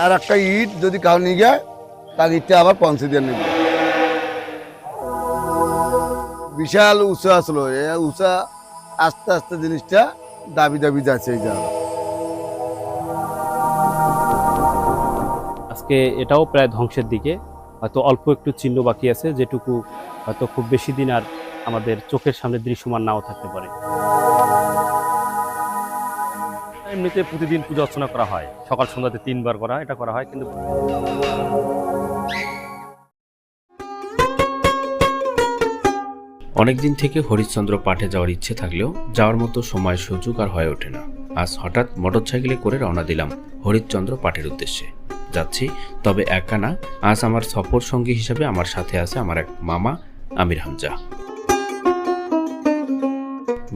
আর একটা ইট যদি কাউ নিয়ে যায় তার ইটটা আবার পৌঁছে দিয়ে নেবে। বিশাল উঁচা আসলো, উঁচা আস্তে আস্তে জিনিসটা দাবি দাবি যাচ্ছে এই জায়গা। আজকে এটাও প্রায় ধ্বংসের দিকে, হয়তো অল্প একটু চিহ্ন বাকি আছে, যেটুকু হয়তো খুব বেশি দিন আর আমাদের চোখের সামনে দৃশ্যমান নাও থাকতে পারে। এমনিতে প্রতিদিন পূজা অর্চনা করা হয়, সকাল সন্ধ্যাতে 3 বার এটা করা হয়, কিন্তু অনেকদিন থেকে হরিশ্চন্দ্র পাঠে যাওয়ার ইচ্ছে থাকলেও যাওয়ার মতো সময় সুযোগ আর হয়ে ওঠে না। আজ হঠাৎ মোটরসাইকেলে করে রওনা দিলাম হরিশ্চন্দ্র পাঠের উদ্দেশ্যে। যাচ্ছি, তবে একা না। আজ আমার সফর সঙ্গী হিসেবে আমার সাথে আছে আমার এক মামা আমির হামজা।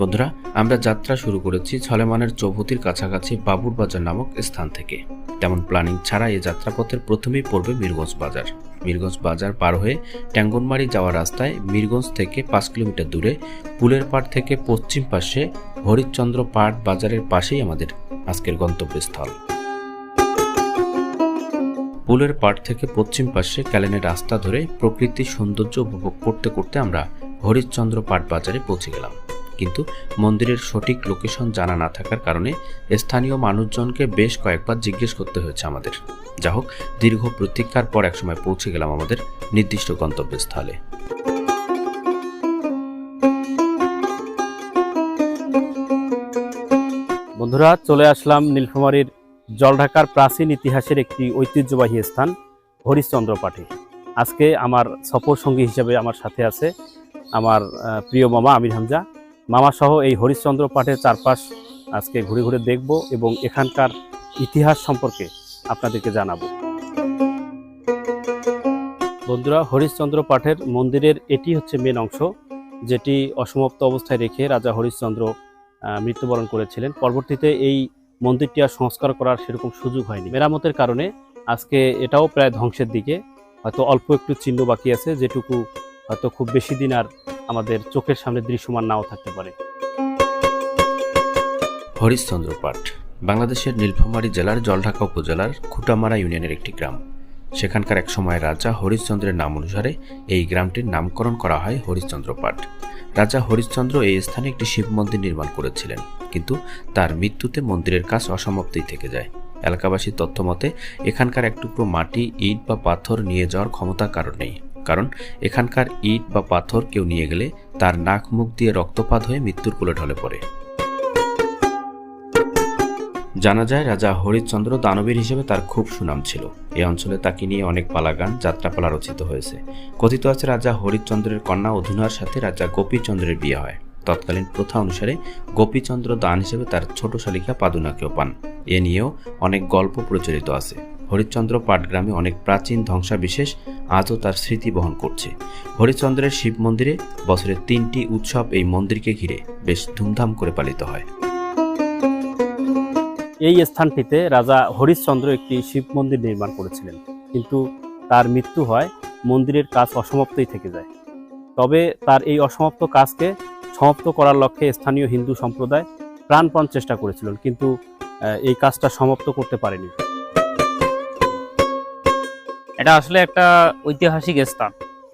বন্ধুরা, আমরা যাত্রা শুরু করেছি ছলেমানের চৌহতির কাছাকাছি বাবুর বাজার নামক স্থান থেকে। তেমন প্ল্যানিং ছাড়া এই যাত্রাপথের প্রথমেই পড়বে মিরগঞ্জ বাজার। মিরগঞ্জ বাজার পার হয়ে ট্যাঙ্গনমারি যাওয়ার রাস্তায় মিরগঞ্জ থেকে 5 কিলোমিটার দূরে পুলের পাড় থেকে পশ্চিম পাশে হরিশ্চন্দ্র পাট বাজারের পাশেই আমাদের আজকের গন্তব্যস্থল। পুলের পাড় থেকে পশ্চিম পাশে ক্যালেনের রাস্তা ধরে প্রকৃতির সৌন্দর্য উপভোগ করতে করতে আমরা হরিশ্চন্দ্র পাট বাজারে পৌঁছে গেলাম। কিন্তু মন্দিরের সঠিক লোকেশন জানা না থাকার কারণে স্থানীয় মানুষজনকে বেশ কয়েকবার জিজ্ঞেস করতে হয়েছে আমাদের। যা হোক, দীর্ঘ প্রতীক্ষার পর একসময় পৌঁছে গেলাম আমাদের নির্দিষ্ট গন্তব্যস্থলে। বন্ধুরা, চলে আসলাম নীলফামারীর জলঢাকার প্রাচীন ইতিহাসের একটি ঐতিহ্যবাহী স্থান হরিশ্চন্দ্র পাঠে। আজকে আমার সফর সঙ্গী হিসেবে আমার সাথে আছে আমার প্রিয় মামা আমির হামজা। মামা সহ এই হরিশ্চন্দ্র পাঠের চারপাশ আজকে ঘুরে ঘুরে দেখব এবং এখানকার ইতিহাস সম্পর্কে আপনাদেরকে জানাবো। বন্ধুরা, হরিশ্চন্দ্র পাঠের মন্দিরের এটি হচ্ছে মেন অংশ, যেটি অসমাপ্ত অবস্থায় রেখে রাজা হরিশ্চন্দ্র মৃত্যুবরণ করেছিলেন। পরবর্তীতে এই মন্দিরটি আর সংস্কার করার সেরকম সুযোগ হয়নি। মেরামতের কারণে আজকে এটাও প্রায় ধ্বংসের দিকে, হয়তো অল্প একটু চিহ্ন বাকি আছে, যেটুকু হয়তো খুব বেশি দিন আর আমাদের চোখের সামনে দৃশ্যমান নাও থাকতে পারে। হরিশ্চন্দ্র পাট বাংলাদেশের নীলফামারী জেলার জলঢাকা উপজেলার খুঁটামারা ইউনিয়নের একটি গ্রাম। সেখানকার এক সময় রাজা হরিশ্চন্দ্রের নাম অনুসারে এই গ্রামটির নামকরণ করা হয় হরিশ্চন্দ্র পাট। রাজা হরিশ্চন্দ্র এই স্থানে একটি শিব মন্দির নির্মাণ করেছিলেন, কিন্তু তার মৃত্যুতে মন্দিরের কাজ অসমাপ্তই থেকে যায়। এলাকাবাসীর তথ্য মতে এখানকার এক টুকরো মাটি, ইট বা পাথর নিয়ে যাওয়ার ক্ষমতা কারণ নেই, কারণ এখানকার ইট বা পাথর কেউ নিয়ে গেলে তার নাক মুখ দিয়ে রক্তপাত হয়ে মৃত্যুর কোলে ঢলে পড়ে। জানা যায় রাজা হরিশ্চন্দ্র দানবীর হিসেবে তার খুব সুনাম ছিল। এই অঞ্চলে তাকে নিয়ে অনেক পালাগান, যাত্রাপালা রচিত হয়েছে। কথিত আছে রাজা হরিশ্চন্দ্রের কন্যা অধুনার সাথে রাজা গোপীচন্দ্রের বিয়ে হয়। তৎকালীন প্রথা অনুসারে গোপীচন্দ্র দান হিসেবে তার ছোট শালিকা পাদুনাকেও পান। এ নিয়েও অনেক গল্প প্রচলিত আছে। হরিশ্চন্দ্র পাট গ্রামে অনেক প্রাচীন ধ্বংসাবিশেষ আজও তার স্মৃতি বহন করছে। হরিশ্চন্দ্রের শিব মন্দিরে বছরে 3টি উৎসব এই মন্দিরকে ঘিরে বেশ ধুমধাম করে পালিত হয়। এই স্থানটিতে রাজা হরিশ্চন্দ্র একটি শিব মন্দির নির্মাণ করেছিলেন, কিন্তু তার মৃত্যু হয়, মন্দিরের কাজ অসমাপ্তই থেকে যায়। তবে তার এই অসমাপ্ত কাজকে সমাপ্ত করার লক্ষ্যে স্থানীয় হিন্দু সম্প্রদায় প্রাণপণ চেষ্টা করেছিলেন, কিন্তু এই কাজটা সমাপ্ত করতে পারেনি। এটা আসলে একটা ঐতিহাসিক স্থান,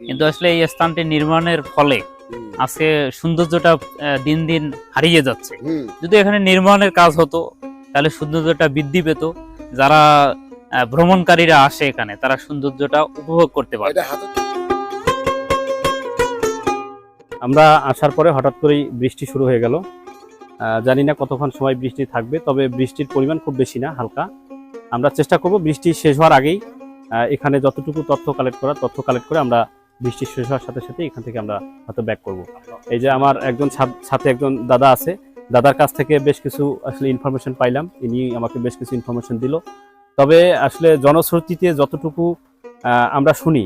কিন্তু আসলে এই স্থানটি নির্মাণের ফলে আজকে সৌন্দর্যটা দিন দিন হারিয়ে যাচ্ছে। যদি এখানে নির্মাণের কাজ হতো তাহলে সৌন্দর্যটা বৃদ্ধি পেত। যারা ভ্রমণকারীরা আসে এখানে, তারা সৌন্দর্যটা উপভোগ করতে পারে। আমরা আসার পরে হঠাৎ করেই বৃষ্টি শুরু হয়ে গেল। জানি না কতক্ষণ সময় বৃষ্টি থাকবে, তবে বৃষ্টির পরিমাণ খুব বেশি না, হালকা। আমরা চেষ্টা করব বৃষ্টি শেষ হওয়ার আগেই এখানে যতটুকু তথ্য কালেক্ট করে আমরা বৃষ্টি শেষ হওয়ার সাথে সাথে এখান থেকে আমরা হয়তো ব্যাক করব। এই যে আমার একজন সাথে একজন দাদা আছে, দাদার কাছ থেকে বেশ কিছু আসলে ইনফরমেশন পাইলাম, ইনি আমাকে বেশ কিছু ইনফরমেশন দিল। তবে আসলে জনশ্রুতিতে যতটুকু আমরা শুনি,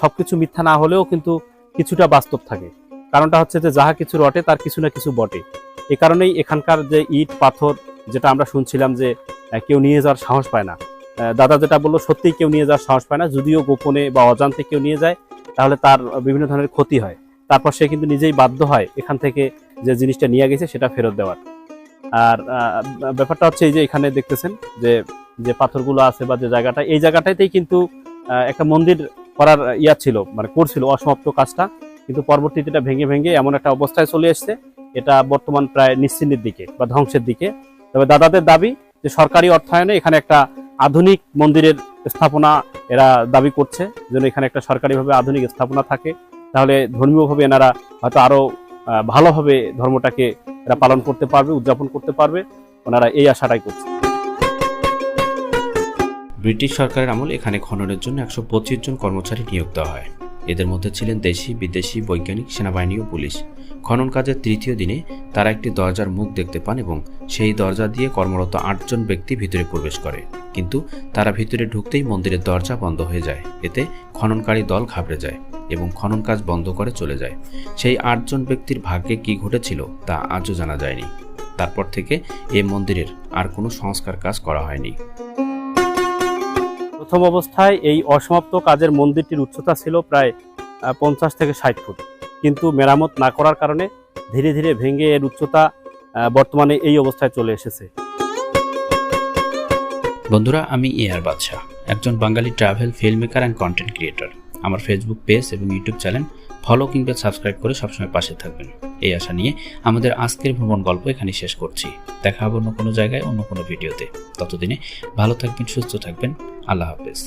সবকিছু মিথ্যা না হলেও কিন্তু কিছুটা বাস্তব থাকে। কারণটা হচ্ছে যে যাহা কিছু রটে তার কিছু না কিছু বটে। এই কারণেই এখানকার যে ইট পাথর, যেটা আমরা শুনছিলাম যে কেউ নিয়ে যাওয়ার সাহস পায় না, দাদা যেটা বললো সত্যিই কেউ নিয়ে যাওয়ার সাহস পায় না। যদিও গোপনে বা অজান্তে কেউ নিয়ে যায় তাহলে তার বিভিন্ন ধরনের ক্ষতি হয়, তারপর সে কিন্তু নিজেই বাধ্য হয় এখান থেকে যে জিনিসটা নিয়ে গেছে সেটা ফেরত দেওয়ার। আর ব্যাপারটা হচ্ছে এই যে এখানে দেখতেছেন যে যে পাথরগুলো আছে বা যে জায়গাটা, এই জায়গাটাতেই কিন্তু একটা মন্দির করার ছিল, মানে করছিল অসমাপ্ত কাজটা, কিন্তু পরবর্তীতে এটা ভেঙে ভেঙে এমন একটা অবস্থায় চলে এসছে, এটা বর্তমান প্রায় নিশ্চিন্নের দিকে বা ধ্বংসের দিকে। তবে দাদাদের দাবি যে সরকারি অর্থায়নে এখানে একটা আধুনিক মন্দিরের স্থাপনা এরা দাবি করছে, যেন এখানে একটা সরকারিভাবে আধুনিক স্থাপনা থাকে, তাহলে ধর্মীয়ভাবে এনারা হয়তো আরো ভালোভাবে ধর্মটাকে এরা পালন করতে পারবে, উদযাপন করতে পারবে, ওনারা এই আশাটাই করছে। ব্রিটিশ সরকারের আমলে এখানে খননের জন্য 125 জন কর্মচারী নিয়োগ দেওয়া হয়। এদের মধ্যে ছিলেন দেশি, বিদেশি, বৈজ্ঞানিক, সেনাবাহিনী ও পুলিশ। খনন কাজের তৃতীয় দিনে তারা একটি দরজার মুখ দেখতে পান এবং সেই দরজা দিয়ে কর্মরত 8 জন ব্যক্তি ভিতরে প্রবেশ করে, কিন্তু তারা ভিতরে ঢুকতেই মন্দিরের দরজা বন্ধ হয়ে যায়। এতে খননকারী দল ঘাবড়ে যায় এবং খনন কাজ বন্ধ করে চলে যায়। সেই 8 জন ব্যক্তির ভাগ্যে কি ঘটেছিল তা আজও জানা যায়নি। তারপর থেকে এই মন্দিরের আর কোনো সংস্কার কাজ করা হয়নি। প্রথম অবস্থায় এই অসমাপ্ত কাজের মন্দিরটির উচ্চতা ছিল প্রায় 50 থেকে 60 ফুট, কিন্তু মেরামত না করার কারণে ধীরে ধীরে ভেঙে এর উচ্চতা বর্তমানে এই অবস্থায় চলে এসেছে। বন্ধুরা, আমি এআর বাদশা, একজন Bangali travel film maker and content creator. আমার ফেসবুক পেজ এবং ইউটিউব চ্যানেল ফলো কিংবা সাবস্ক্রাইব করে সবসময় পাশে থাকবেন। এই আশা নিয়ে আমাদের আজকের ভ্রমণ গল্প এখানে শেষ করছি। দেখা হবে অন্য কোনো জায়গায়, অন্য কোনো ভিডিওতে। ততদিনে ভালো থাকবেন, সুস্থ থাকবেন। আল্লাহ হাফেজ।